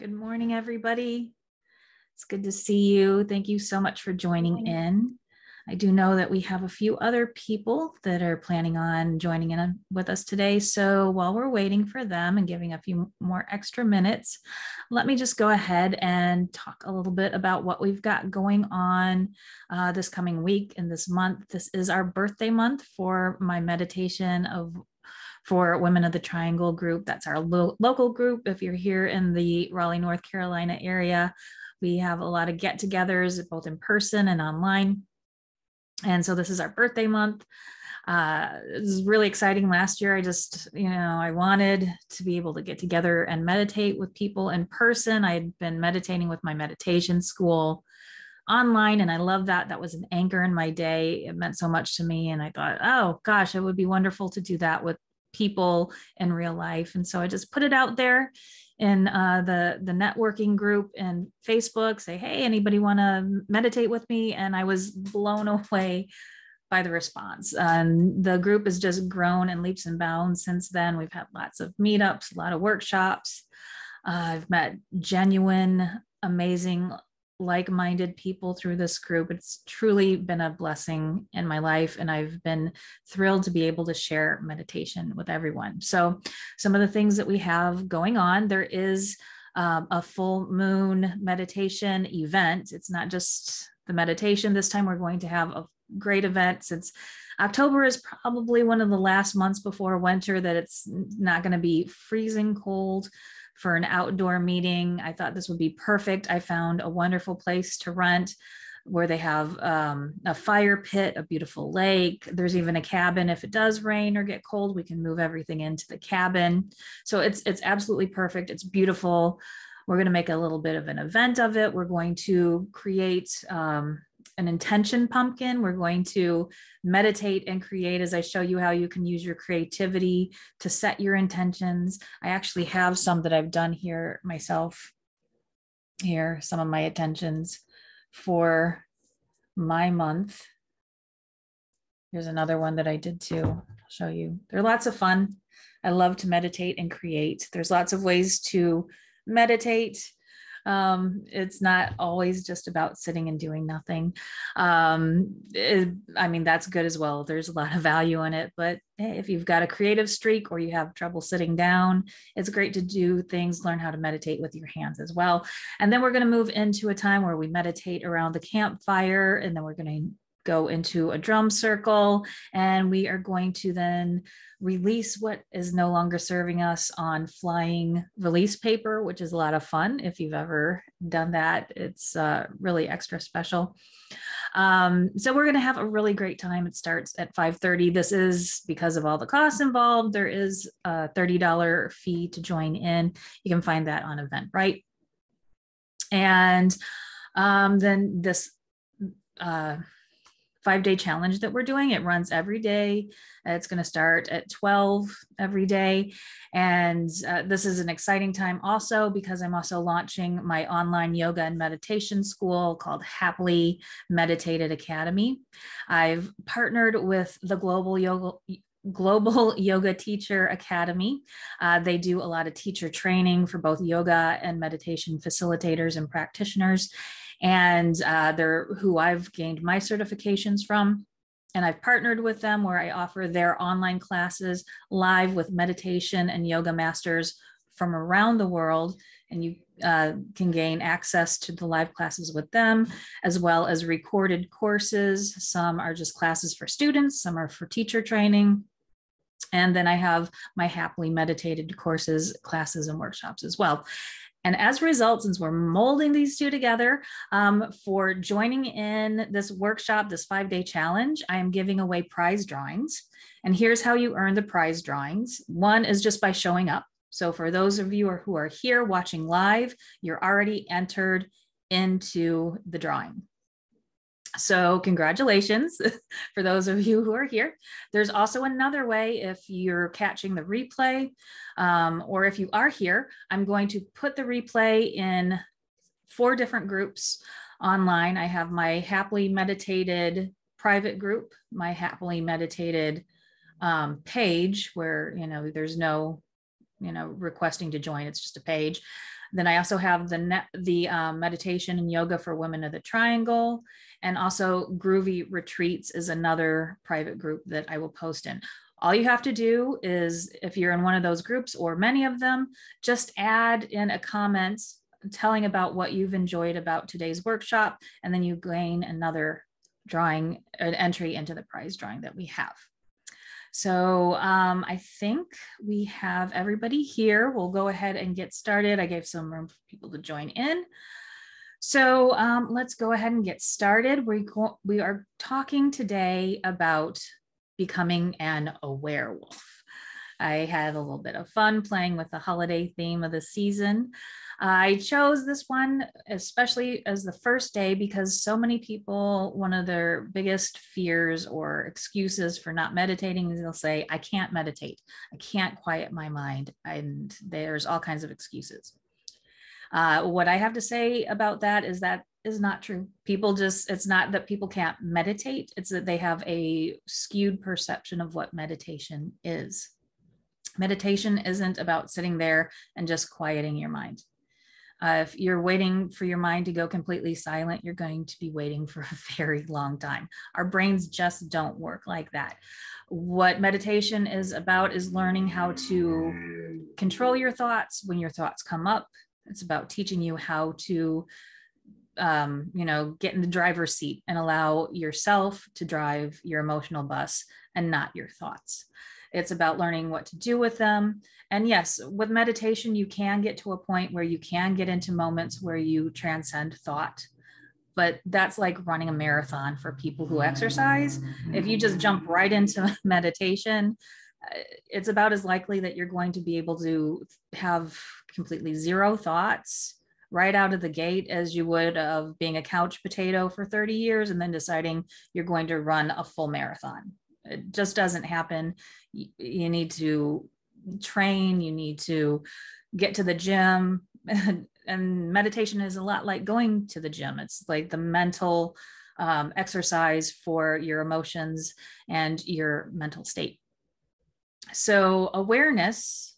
Good morning, everybody. It's good to see you. Thank you so much for joining in. I do know that we have a few other people that are planning on joining in with us today. So while we're waiting for them and giving a few more extra minutes, let me just go ahead and talk a little bit about what we've got going on this coming week and this month. This is our birthday month for my meditation for Women of the Triangle group. That's our local group. If you're here in the Raleigh, North Carolina area, we have a lot of get-togethers, both in person and online. And so this is our birthday month. This is really exciting. Last year, I wanted to be able to get together and meditate with people in person. I had been meditating with my meditation school online, and I love that. That was an anchor in my day. It meant so much to me. And I thought, oh gosh, it would be wonderful to do that with people in real life. And so I just put it out there in the networking group and Facebook, say, hey, anybody want to meditate with me? And I was blown away by the response. And the group has just grown in leaps and bounds since then. We've had lots of meetups, a lot of workshops. I've met genuine, amazing, like-minded people through this group. It's truly been a blessing in my life, and I've been thrilled to be able to share meditation with everyone. So some of the things that we have going on, there is a full moon meditation event. It's not just the meditation. This time we're going to have a great event, since October is probably one of the last months before winter that it's not going to be freezing cold for an outdoor meeting. I thought this would be perfect. I found a wonderful place to rent where they have a fire pit, a beautiful lake. There's even a cabin. If it does rain or get cold, we can move everything into the cabin. So it's absolutely perfect. It's beautiful. We're going to make a little bit of an event of it. We're going to create an intention pumpkin. We're going to meditate and create as I show you how you can use your creativity to set your intentions. I actually have some that I've done here myself. Here, some of my intentions for my month. Here's another one that I did too. I'll show you. They're lots of fun. I love to meditate and create. There's lots of ways to meditate. It's not always just about sitting and doing nothing. That's good as well. There's a lot of value in it, but hey, if you've got a creative streak or you have trouble sitting down, it's great to do things, learn how to meditate with your hands as well. And then we're going to move into a time where we meditate around the campfire, and then we're going to go into a drum circle, and we are going to then release what is no longer serving us on flying release paper, which is a lot of fun. If you've ever done that, it's really extra special. So we're going to have a really great time. It starts at 5:30. This is because of all the costs involved. There is a $30 fee to join in. You can find that on Eventbrite. And then this 5-day challenge that we're doing, it runs every day. It's going to start at 12 every day. And this is an exciting time also because I'm also launching my online yoga and meditation school called Happily Meditated Academy. I've partnered with the Global Yoga Teacher Academy. They do a lot of teacher training for both yoga and meditation facilitators and practitioners. And they're who I've gained my certifications from. And I've partnered with them where I offer their online classes live with meditation and yoga masters from around the world. And you can gain access to the live classes with them, as well as recorded courses. Some are just classes for students, some are for teacher training. And then I have my Happily Meditated courses, classes, and workshops as well. And as a result, since we're molding these two together, for joining in this workshop, this 5-day challenge, I am giving away prize drawings. And here's how you earn the prize drawings. One is just by showing up. So for those of you who are here watching live, you're already entered into the drawing. So congratulations for those of you who are here. There's also another way if you're catching the replay, or if you are here, I'm going to put the replay in 4 different groups online. I have my Happily Meditated private group, my Happily Meditated page where, there's no, requesting to join, it's just a page. Then I also have the meditation and yoga for women of the triangle, and also Groovy Retreats is another private group that I will post in. All you have to do is, if you're in one of those groups or many of them, just add in a comment telling about what you've enjoyed about today's workshop, and then you gain another drawing, an entry into the prize drawing that we have. So I think we have everybody here. We'll go ahead and get started. I gave some room for people to join in. So let's go ahead and get started. We are talking today about becoming an werewolf. I had a little bit of fun playing with the holiday theme of the season. I chose this one especially as the first day because so many people, one of their biggest fears or excuses for not meditating is they'll say, I can't meditate. I can't quiet my mind. And there's all kinds of excuses. What I have to say about that is not true. It's not that people can't meditate. It's that they have a skewed perception of what meditation is. Meditation isn't about sitting there and just quieting your mind. If you're waiting for your mind to go completely silent, you're going to be waiting for a very long time. Our brains just don't work like that. What meditation is about is learning how to control your thoughts when your thoughts come up. It's about teaching you how to get in the driver's seat and allow yourself to drive your emotional bus and not your thoughts. It's about learning what to do with them. And yes, with meditation, you can get to a point where you can get into moments where you transcend thought. But that's like running a marathon for people who exercise. If you just jump right into meditation, it's about as likely that you're going to be able to have completely zero thoughts right out of the gate as you would of being a couch potato for 30 years and then deciding you're going to run a full marathon. It just doesn't happen. You need to train, you need to get to the gym, and meditation is a lot like going to the gym. It's like the mental exercise for your emotions and your mental state. So awareness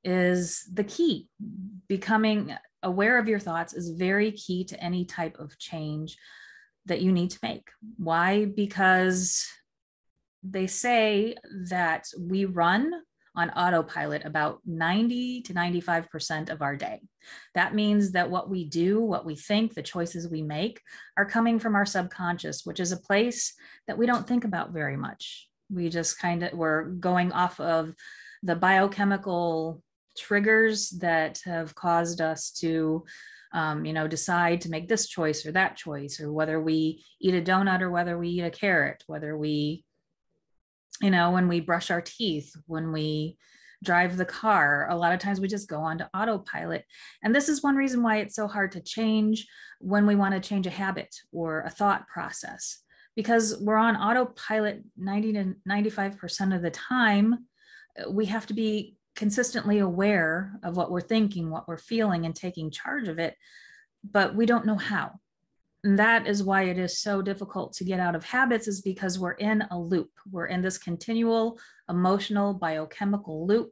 is the key. Becoming aware of your thoughts is very key to any type of change that you need to make. Why? Because they say that we run on autopilot about 90 to 95% of our day. That means that what we do, what we think, the choices we make are coming from our subconscious, which is a place that we don't think about very much. We just we're going off of the biochemical triggers that have caused us to decide to make this choice or that choice, or whether we eat a donut or whether we eat a carrot, whether we, when we brush our teeth, when we drive the car, a lot of times we just go on to autopilot. And this is one reason why it's so hard to change when we want to change a habit or a thought process, because we're on autopilot 90 to 95% of the time. We have to be consistently aware of what we're thinking, what we're feeling, and taking charge of it, but we don't know how. And that is why it is so difficult to get out of habits, is because we're in a loop. We're in this continual emotional biochemical loop.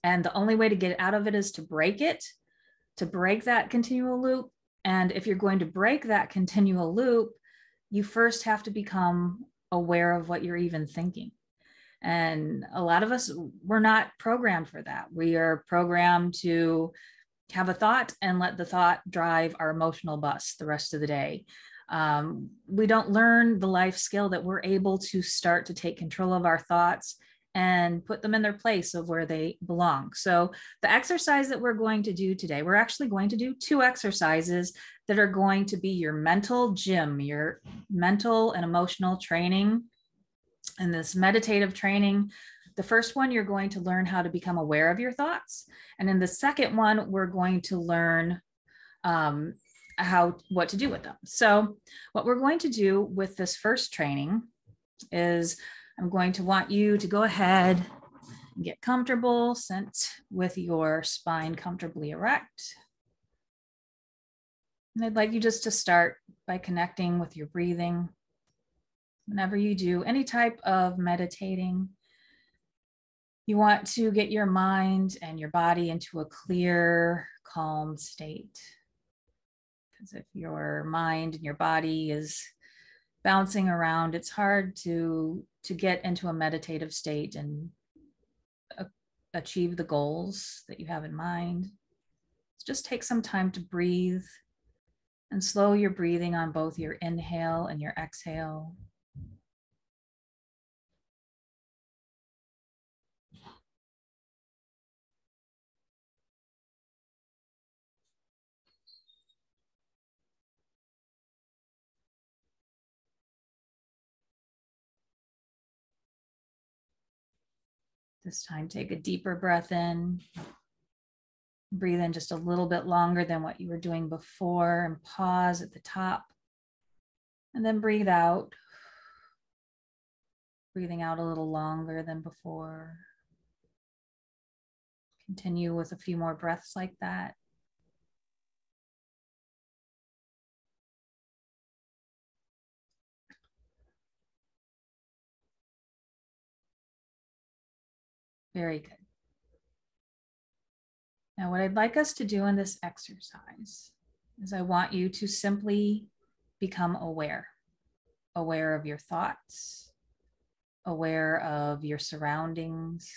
And the only way to get out of it is to break it, to break that continual loop. And if you're going to break that continual loop, you first have to become aware of what you're even thinking. And a lot of us, we're not programmed for that. We are programmed to have a thought and let the thought drive our emotional bus the rest of the day. We don't learn the life skill that we're able to start to take control of our thoughts and put them in their place of where they belong. So the exercise that we're going to do today, we're actually going to do 2 exercises that are going to be your mental gym, your mental and emotional training. And this meditative training, the first one, you're going to learn how to become aware of your thoughts. And in the second one, we're going to learn what to do with them. So what we're going to do with this first training is I'm going to want you to go ahead and get comfortable, sit with your spine comfortably erect. And I'd like you just to start by connecting with your breathing. Whenever you do any type of meditating, you want to get your mind and your body into a clear, calm state. Because if your mind and your body is bouncing around, it's hard to get into a meditative state and achieve the goals that you have in mind. Just take some time to breathe and slow your breathing on both your inhale and your exhale. This time, take a deeper breath in. Breathe in just a little bit longer than what you were doing before and pause at the top. And then breathe out. Breathing out a little longer than before. Continue with a few more breaths like that. Very good. Now, what I'd like us to do in this exercise is I want you to simply become aware. Aware of your thoughts, aware of your surroundings,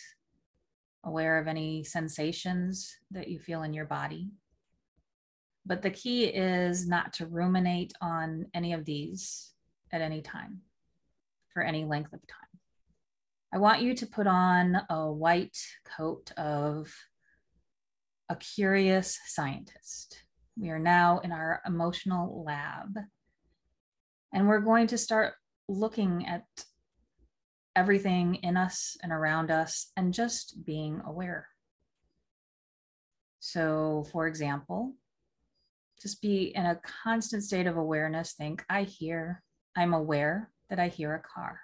aware of any sensations that you feel in your body. But the key is not to ruminate on any of these at any time, for any length of time. I want you to put on a white coat of a curious scientist. We are now in our emotional lab, and we're going to start looking at everything in us and around us and just being aware. So, for example, just be in a constant state of awareness. Think, I'm aware that I hear a car.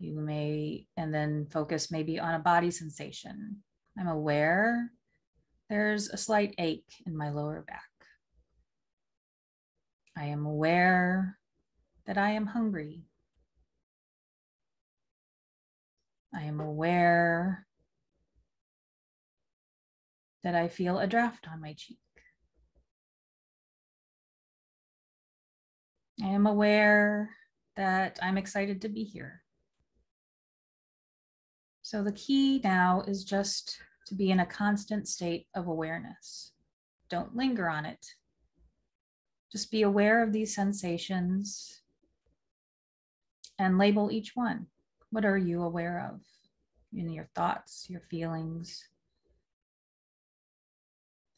You may, and then focus maybe on a body sensation. I'm aware there's a slight ache in my lower back. I am aware that I am hungry. I am aware that I feel a draft on my cheek. I am aware that I'm excited to be here. So the key now is just to be in a constant state of awareness. Don't linger on it. Just be aware of these sensations and label each one. What are you aware of in your thoughts, your feelings?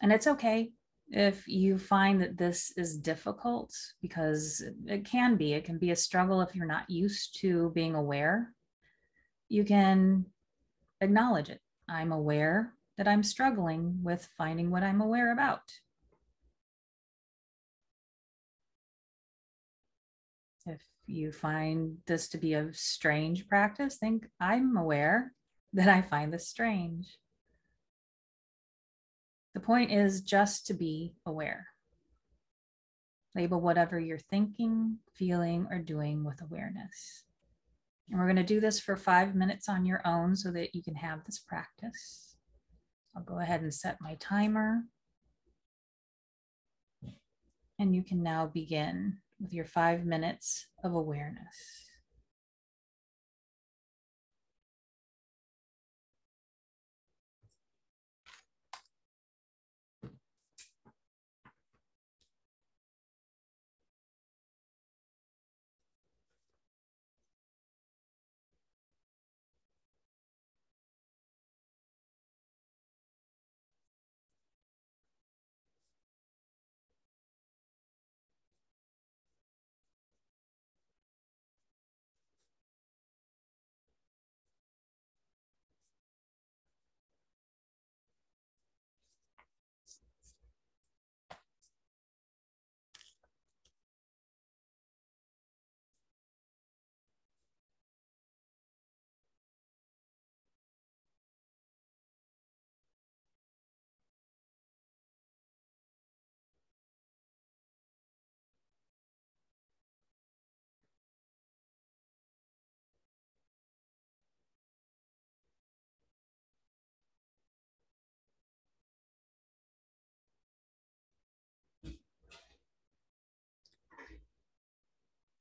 And it's okay if you find that this is difficult, because it can be a struggle if you're not used to being aware. You can acknowledge it. I'm aware that I'm struggling with finding what I'm aware about. If you find this to be a strange practice, think, I'm aware that I find this strange. The point is just to be aware. Label whatever you're thinking, feeling, or doing with awareness. And we're going to do this for 5 minutes on your own so that you can have this practice. I'll go ahead and set my timer. And you can now begin with your 5 minutes of awareness.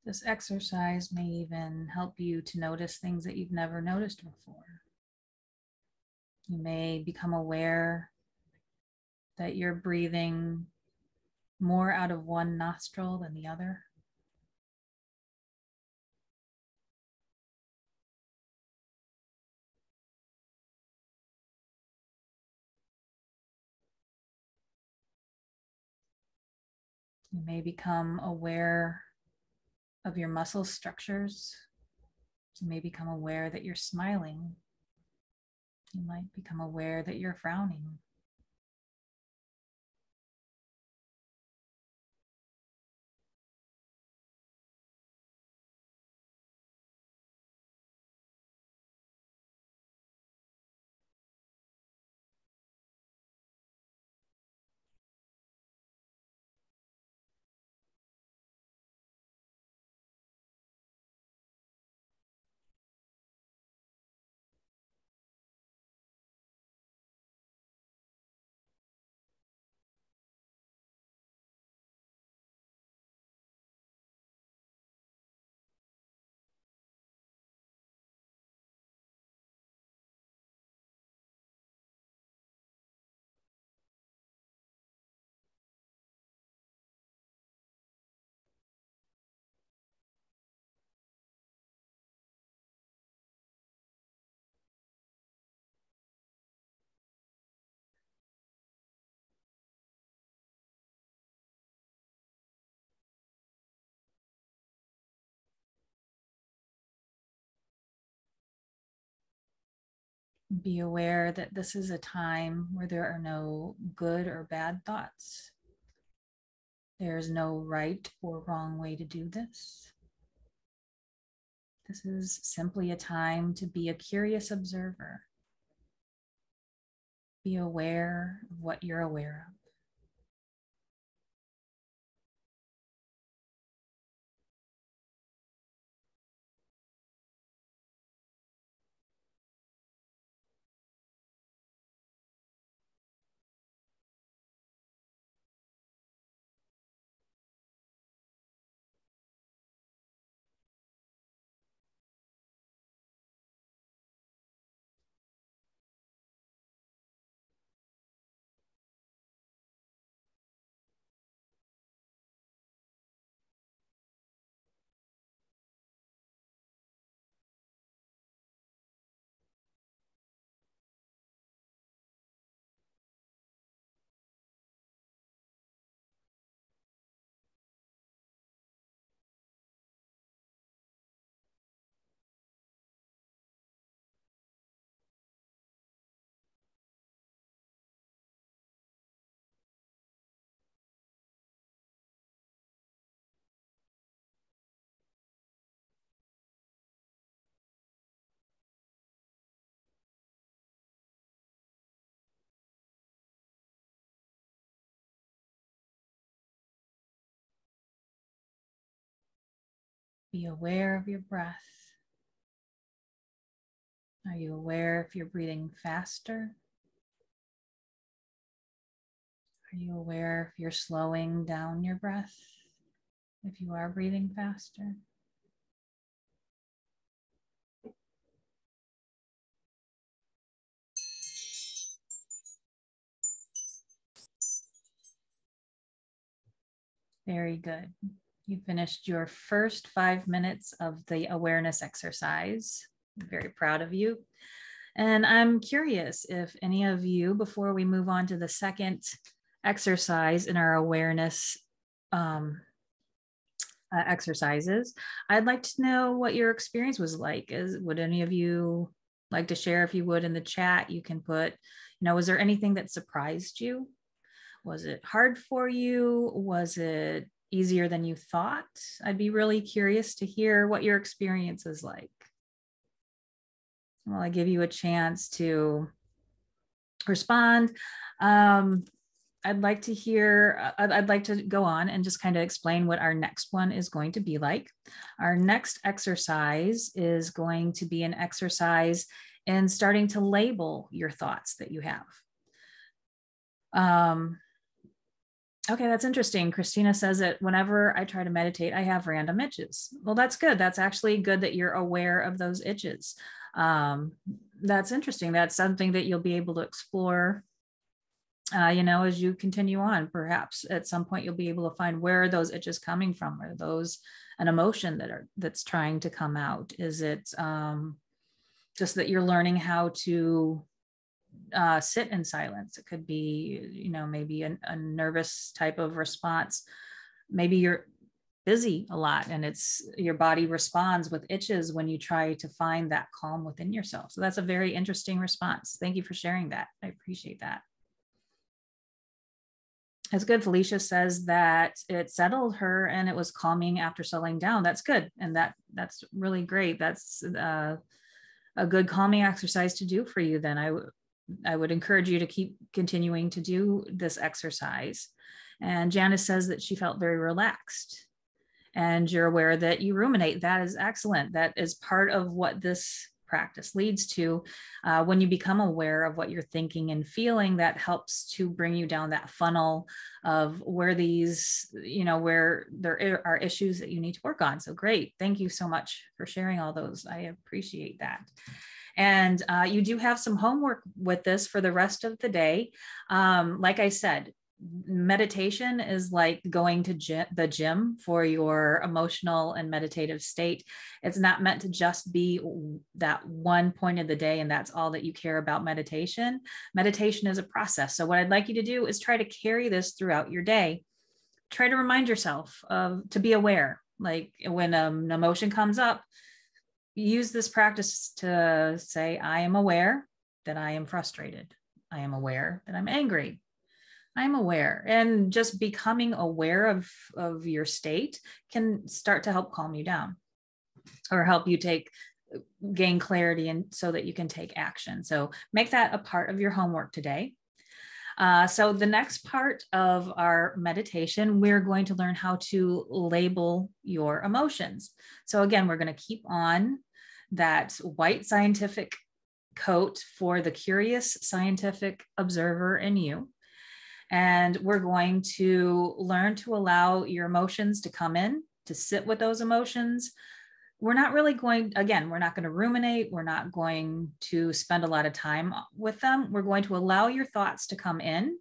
This exercise may even help you to notice things that you've never noticed before. You may become aware that you're breathing more out of one nostril than the other. You may become aware of your muscle structures. You may become aware that you're smiling. You might become aware that you're frowning. Be aware that this is a time where there are no good or bad thoughts. There is no right or wrong way to do this. This is simply a time to be a curious observer. Be aware of what you're aware of. Be aware of your breath. Are you aware if you're breathing faster? Are you aware if you're slowing down your breath? If you are breathing faster? Very good. You finished your first 5 minutes of the awareness exercise. I'm very proud of you. And I'm curious if any of you, before we move on to the second exercise in our awareness exercises, I'd like to know what your experience was like. Would any of you like to share? If you would, in the chat, you can put, was there anything that surprised you? Was it hard for you? Was it easier than you thought? I'd be really curious to hear what your experience is like. Well, I give you a chance to respond. I'd like to hear, I'd like to go on and just kind of explain what our next one is going to be like. Our next exercise is going to be an exercise in starting to label your thoughts that you have. Okay, that's interesting. Christina says that whenever I try to meditate, I have random itches. Well, that's good. That's actually good that you're aware of those itches. Um, that's interesting. That's something that you'll be able to explore, as you continue on. Perhaps at some point you'll be able to find where are those itches coming from. Are those an emotion that's trying to come out? Is it just that you're learning how to sit in silence? It could be, maybe a nervous type of response. Maybe you're busy a lot and it's your body responds with itches when you try to find that calm within yourself. So that's a very interesting response. Thank you for sharing that. I appreciate that. That's good. Felicia says that it settled her and it was calming after settling down. That's good. And that's really great. That's a good calming exercise to do for you. Then I would encourage you to keep continuing to do this exercise. And Janice says that she felt very relaxed and you're aware that you ruminate. That is excellent. That is part of what this practice leads to. When you become aware of what you're thinking and feeling, that helps to bring you down that funnel of where where there are issues that you need to work on. So great. Thank you so much for sharing all those. I appreciate that. And you do have some homework with this for the rest of the day. Like I said, meditation is like going to the gym for your emotional and meditative state. It's not meant to just be that one point of the day and that's all that you care about meditation. Meditation is a process. So what I'd like you to do is try to carry this throughout your day. Try to remind yourself to be aware. Like when an emotion comes up, use this practice to say, I am aware that I am frustrated. I am aware that I'm angry. I'm aware. And just becoming aware of your state can start to help calm you down or help you gain clarity and so that you can take action. So make that a part of your homework today. So the next part of our meditation, we're going to learn how to label your emotions. So again, we're going to keep on that white scientific coat for the curious scientific observer in you. And we're going to learn to allow your emotions to come in, to sit with those emotions. We're not going to ruminate. We're not going to spend a lot of time with them. We're going to allow your thoughts to come in,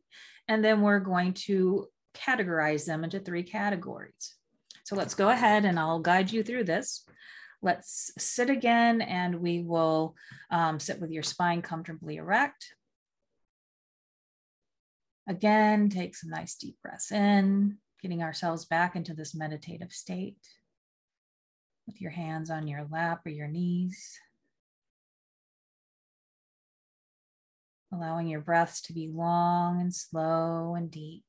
and then we're going to categorize them into 3 categories. So let's go ahead and I'll guide you through this. Let's sit again, and we will sit with your spine comfortably erect. Again, take some nice deep breaths in, getting ourselves back into this meditative state with your hands on your lap or your knees. Allowing your breaths to be long and slow and deep.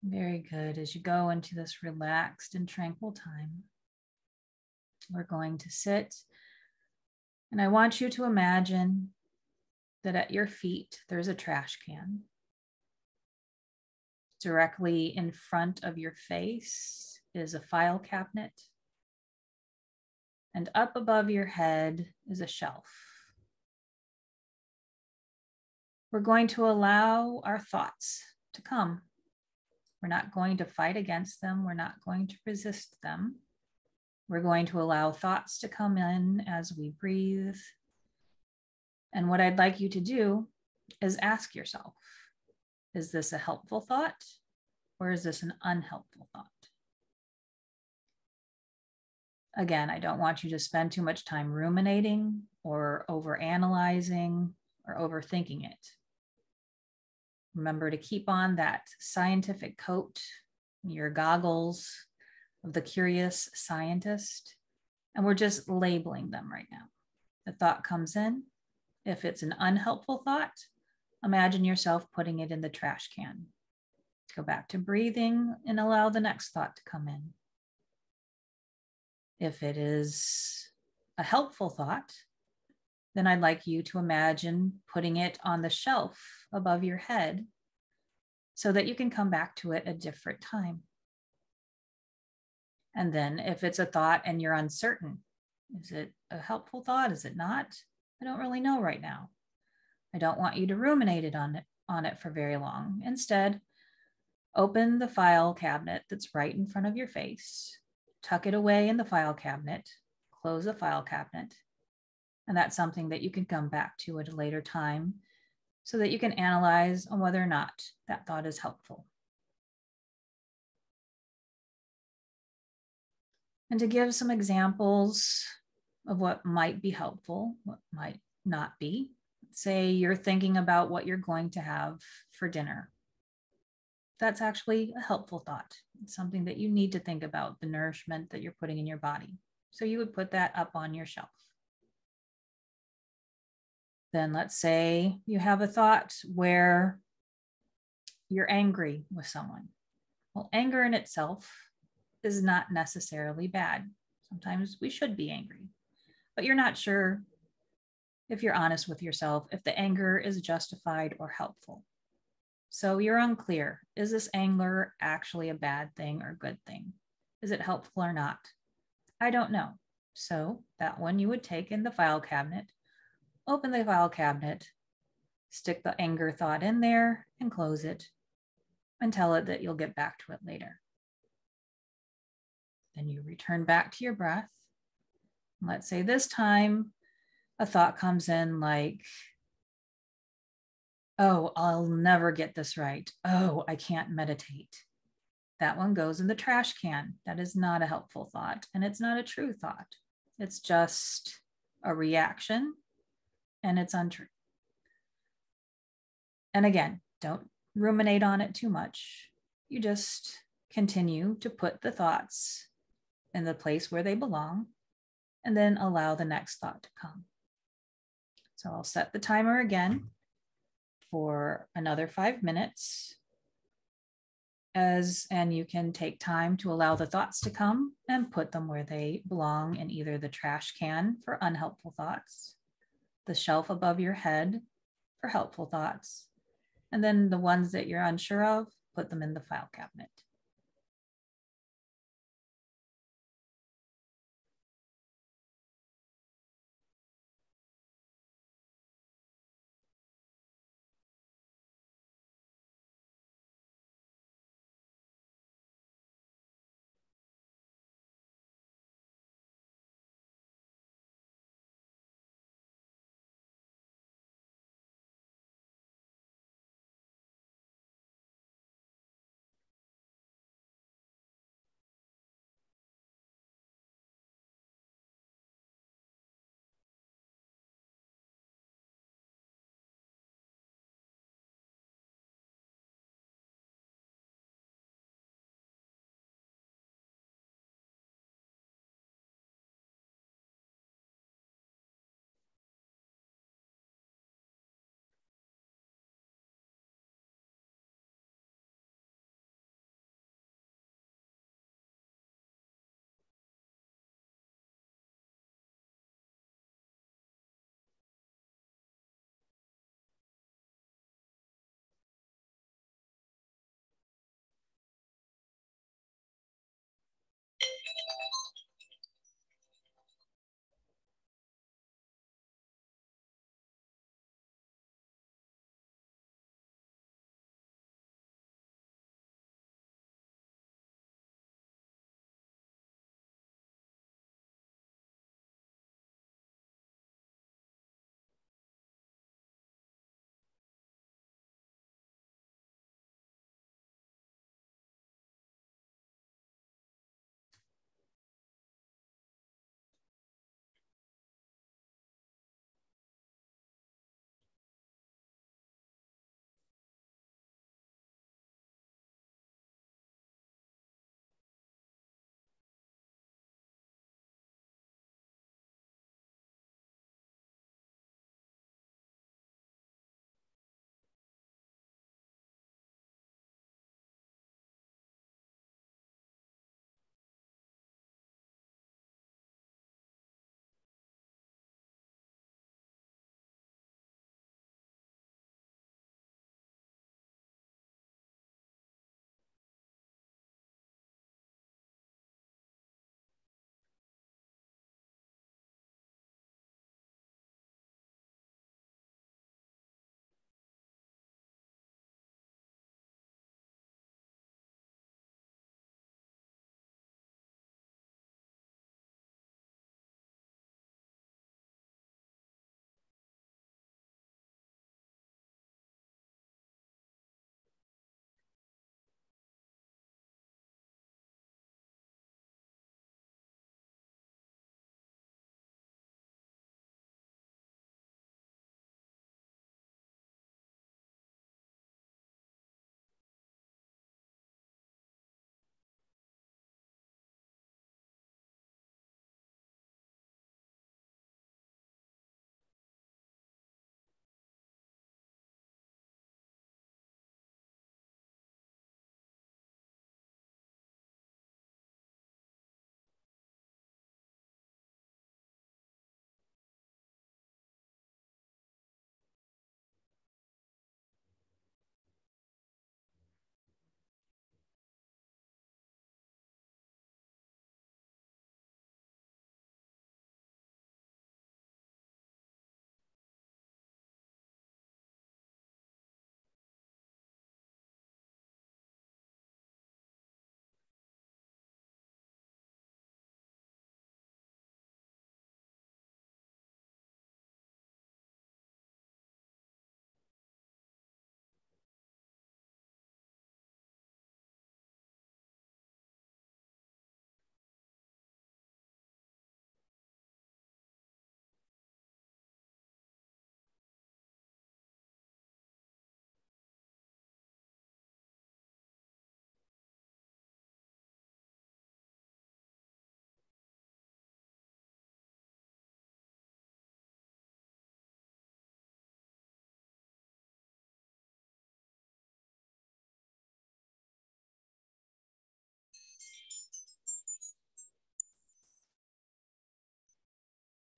Very good. As you go into this relaxed and tranquil time, we're going to sit, and I want you to imagine that at your feet, there's a trash can. Directly in front of your face is a file cabinet, and up above your head is a shelf. We're going to allow our thoughts to come. We're not going to fight against them. We're not going to resist them. We're going to allow thoughts to come in as we breathe. And what I'd like you to do is ask yourself, is this a helpful thought or is this an unhelpful thought? Again, I don't want you to spend too much time ruminating or overanalyzing or overthinking it. Remember to keep on that scientific coat, your goggles of the curious scientist, And we're just labeling them right now. The thought comes in. If it's an unhelpful thought, imagine yourself putting it in the trash can. Go back to breathing and allow the next thought to come in. If it is a helpful thought, then I'd like you to imagine putting it on the shelf above your head so that you can come back to it a different time. And then if it's a thought and you're uncertain, is it a helpful thought? Is it not? I don't really know right now. I don't want you to ruminate on it for very long. Instead, open the file cabinet that's right in front of your face, tuck it away in the file cabinet, close the file cabinet. And that's something that you can come back to at a later time so that you can analyze on whether or not that thought is helpful. And to give some examples of what might be helpful, what might not be, say you're thinking about what you're going to have for dinner. That's actually a helpful thought. It's something that you need to think about, the nourishment that you're putting in your body. So you would put that up on your shelf. Then let's say you have a thought where you're angry with someone. Well, anger in itself is not necessarily bad. Sometimes we should be angry, but you're not sure, if you're honest with yourself, if the anger is justified or helpful. So you're unclear. Is this anger actually a bad thing or good thing? Is it helpful or not? I don't know. So that one you would take in the file cabinet, open the file cabinet, stick the anger thought in there and close it and tell it that you'll get back to it later. Then you return back to your breath. Let's say this time a thought comes in like, oh, I'll never get this right. Oh, I can't meditate. That one goes in the trash can. That is not a helpful thought, and it's not a true thought. It's just a reaction, and it's untrue. And again, don't ruminate on it too much. You just continue to put the thoughts in the place where they belong, and then allow the next thought to come. So I'll set the timer again for another 5 minutes. And you can take time to allow the thoughts to come and put them where they belong in either the trash can for unhelpful thoughts, the shelf above your head for helpful thoughts, and then the ones that you're unsure of, put them in the file cabinet.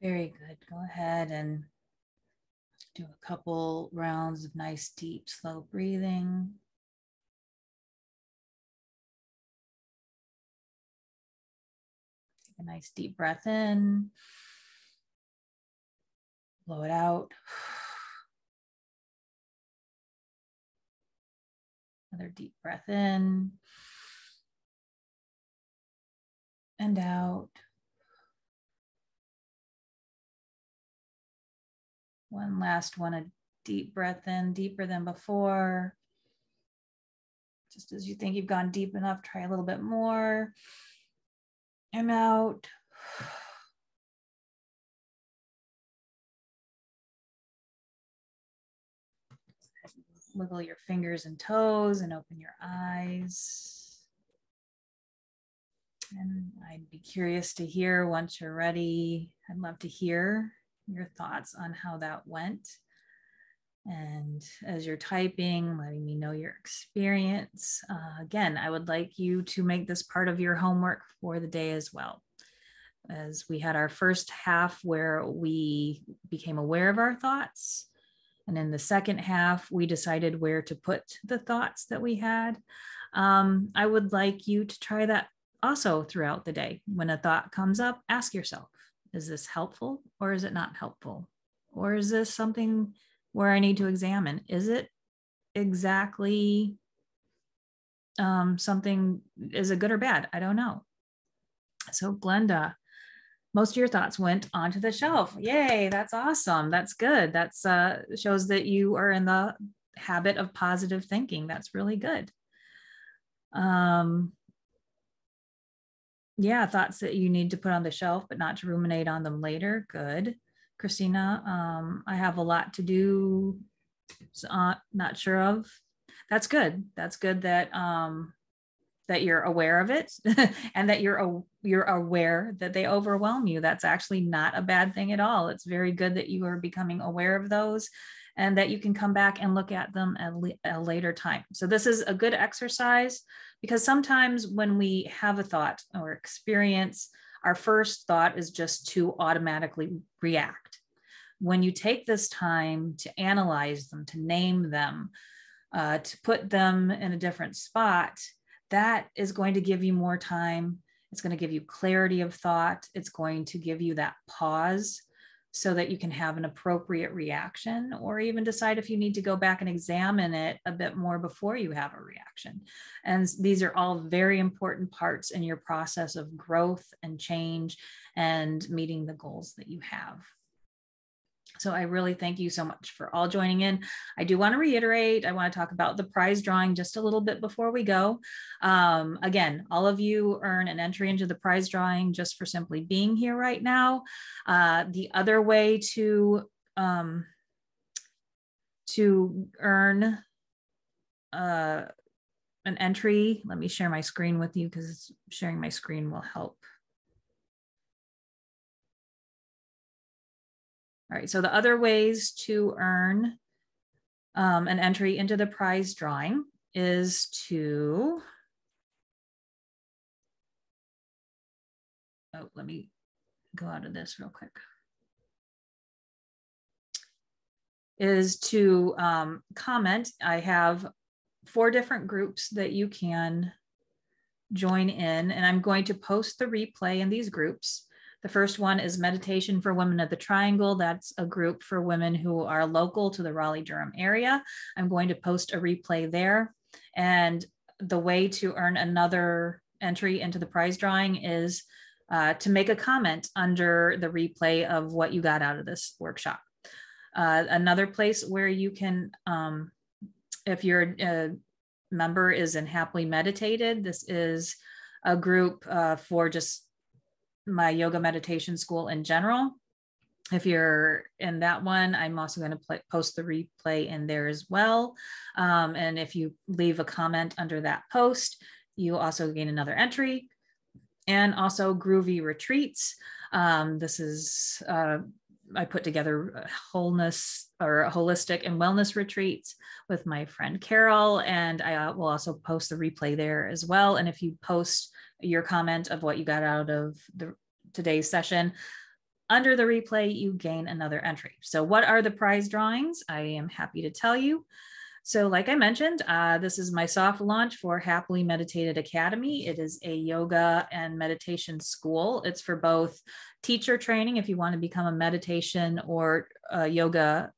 Very good. Go ahead and do a couple rounds of nice, deep, slow breathing. Take a nice deep breath in. Blow it out. Another deep breath in and out. One last one, a deep breath in, deeper than before. Just as you think you've gone deep enough, try a little bit more. And out. Wiggle your fingers and toes and open your eyes. And I'd be curious to hear once you're ready. I'd love to hear your thoughts on how that went. And as you're typing, letting me know your experience. Again, I would like you to make this part of your homework for the day as well. As we had our first half where we became aware of our thoughts. And in the second half, we decided where to put the thoughts that we had. I would like you to try that also throughout the day. When a thought comes up, ask yourself, is this helpful or is it not helpful? Or is this something where I need to examine? Is it exactly something, is it good or bad? I don't know. So Glenda, most of your thoughts went onto the shelf. Yay, that's awesome. That's good. That's shows that you are in the habit of positive thinking. That's really good. Yeah, thoughts that you need to put on the shelf, but not to ruminate on them later. Good. Christina, I have a lot to do. Not sure of. That's good. That's good that that you're aware of it and that you're aware that they overwhelm you. That's actually not a bad thing at all. It's very good that you are becoming aware of those and that you can come back and look at them at a later time. So this is a good exercise because sometimes when we have a thought or experience, our first thought is just to automatically react. When you take this time to analyze them, to name them, to put them in a different spot, that is going to give you more time. It's going to give you clarity of thought. It's going to give you that pause so that you can have an appropriate reaction or even decide if you need to go back and examine it a bit more before you have a reaction. And these are all very important parts in your process of growth and change and meeting the goals that you have. So I really thank you so much for all joining in. I do want to reiterate, I want to talk about the prize drawing just a little bit before we go. Again, all of you earn an entry into the prize drawing just for simply being here right now. The other way to earn an entry, let me share my screen with you because sharing my screen will help. All right, so the other ways to earn an entry into the prize drawing is to, let me go out of this real quick, is to comment. I have 4 different groups that you can join in, and I'm going to post the replay in these groups. The first one is Meditation for Women of the Triangle. That's a group for women who are local to the Raleigh-Durham area. I'm going to post a replay there. And the way to earn another entry into the prize drawing is to make a comment under the replay of what you got out of this workshop. Another place where you can, if your member is in Happily Meditated, this is a group for just my yoga meditation school in general. If you're in that one, I'm also going to post the replay in there as well. And if you leave a comment under that post, you also gain another entry. And also Groovy Retreats. This is, I put together wholeness or holistic and wellness retreats with my friend Carol, and I will also post the replay there as well. And if you post your comment of what you got out of today's session, under the replay, you gain another entry. So what are the prize drawings? I am happy to tell you. So like I mentioned, this is my soft launch for Happily Meditated Academy. It is a yoga and meditation school. It's for both teacher training, if you want to become a meditation or a yoga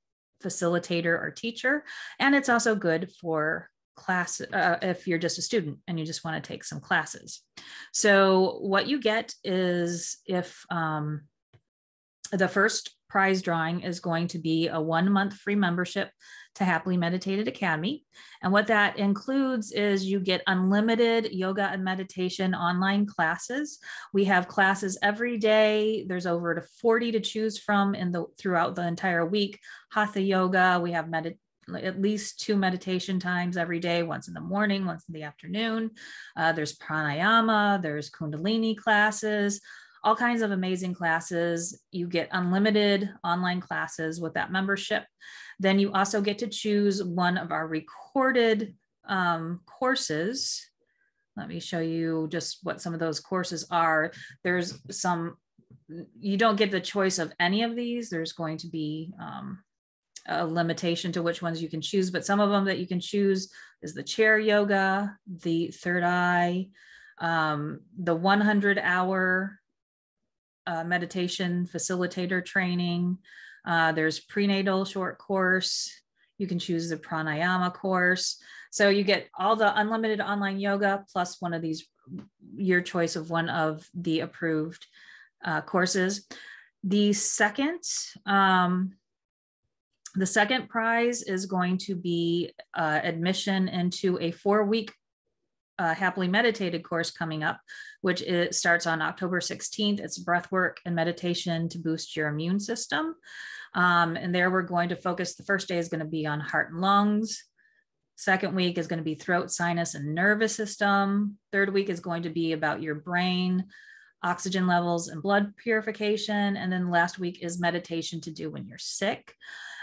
facilitator or teacher. And it's also good for class if you're just a student and you just want to take some classes. So what you get is, if the first prize drawing is going to be a 1-month free membership to Happily Meditated Academy. And what that includes is you get unlimited yoga and meditation online classes. We have classes every day. There's over 40 to choose from throughout the entire week. Hatha yoga, we have at least 2 meditation times every day, once in the morning, once in the afternoon. There's pranayama, there's kundalini classes, all kinds of amazing classes. You get unlimited online classes with that membership. Then you also get to choose one of our recorded courses. Let me show you just what some of those courses are. There's some, you don't get the choice of any of these. There's going to be a limitation to which ones you can choose, but some of them that you can choose is the chair yoga, the third eye, the 100-hour meditation facilitator training. There's prenatal short course. You can choose the pranayama course. So you get all the unlimited online yoga plus one of these, your choice of one of the approved courses. The second prize is going to be admission into a 4-week Happily Meditated course coming up, which it starts on October 16th. It's breathwork and meditation to boost your immune system. And there we're going to focus, the first day is going to be on heart and lungs. Second week is going to be throat, sinus, and nervous system. Third week is going to be about your brain, oxygen levels, and blood purification. And then last week is meditation to do when you're sick.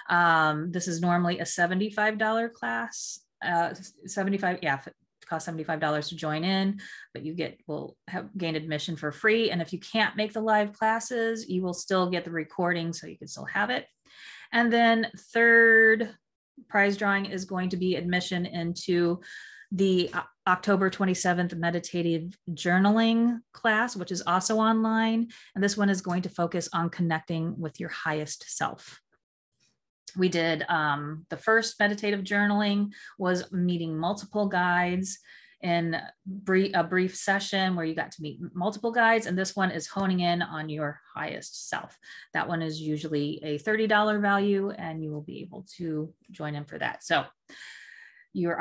This is normally a $75 class, cost $75 to join in, but you will gain admission for free. And if you can't make the live classes, you will still get the recording, so you can still have it. And then third prize drawing is going to be admission into the October 27th meditative journaling class, which is also online. And this one is going to focus on connecting with your highest self. We did the first meditative journaling was meeting multiple guides in a brief session where you got to meet multiple guides. And this one is honing in on your highest self. That one is usually a $30 value, and you will be able to join in for that. So you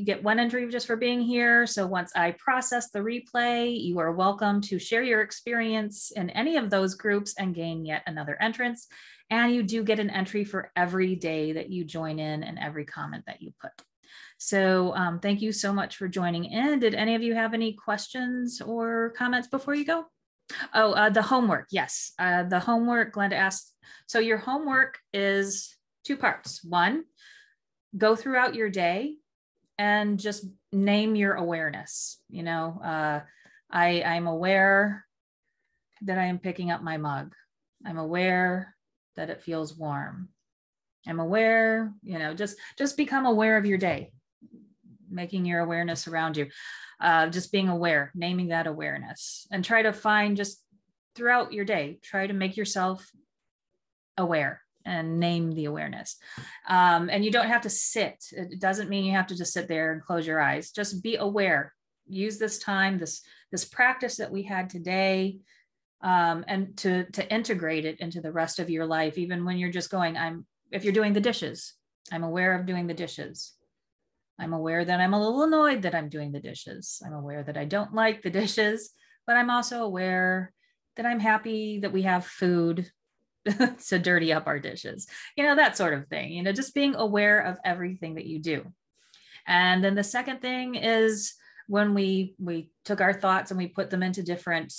get one entry just for being here. So once I process the replay, you are welcome to share your experience in any of those groups and gain yet another entrance. And you do get an entry for every day that you join in and every comment that you put. So thank you so much for joining in. Did any of you have any questions or comments before you go? Oh, the homework. Yes, the homework, Glenda asked. So your homework is 2 parts. 1, go throughout your day and just name your awareness. You know, I'm aware that I am picking up my mug. I'm aware that it feels warm. I'm aware, just become aware of your day, making your awareness around you, just being aware, naming that awareness, and try to find just throughout your day, try to make yourself aware and name the awareness. And you don't have to sit. It doesn't mean you have to just sit there and close your eyes. Just be aware. Use this time, this practice that we had today, and to integrate it into the rest of your life, even when you're just going, if you're doing the dishes, I'm aware of doing the dishes. I'm aware that I'm a little annoyed that I'm doing the dishes. I'm aware that I don't like the dishes, but I'm also aware that I'm happy that we have food to dirty up our dishes, that sort of thing, just being aware of everything that you do. And then the second thing is when we took our thoughts and we put them into different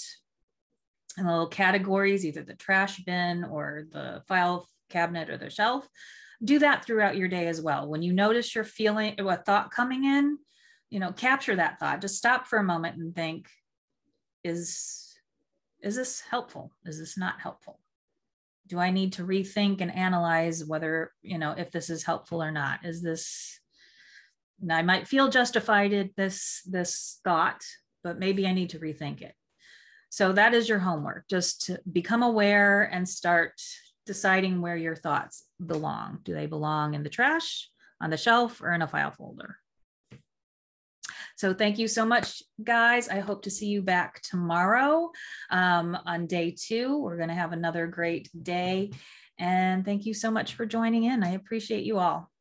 little categories, either the trash bin or the file cabinet or the shelf, do that throughout your day as well. When you notice you're feeling a thought coming in, capture that thought. Just stop for a moment and think, is this helpful? Is this not helpful? do I need to rethink and analyze whether, if this is helpful or not? Is this, I might feel justified in this thought, but maybe I need to rethink it. So that is your homework, just to become aware and start deciding where your thoughts belong. Do they belong in the trash, on the shelf, or in a file folder? So thank you so much, guys. I hope to see you back tomorrow on day 2. We're going to have another great day. And thank you so much for joining in. I appreciate you all.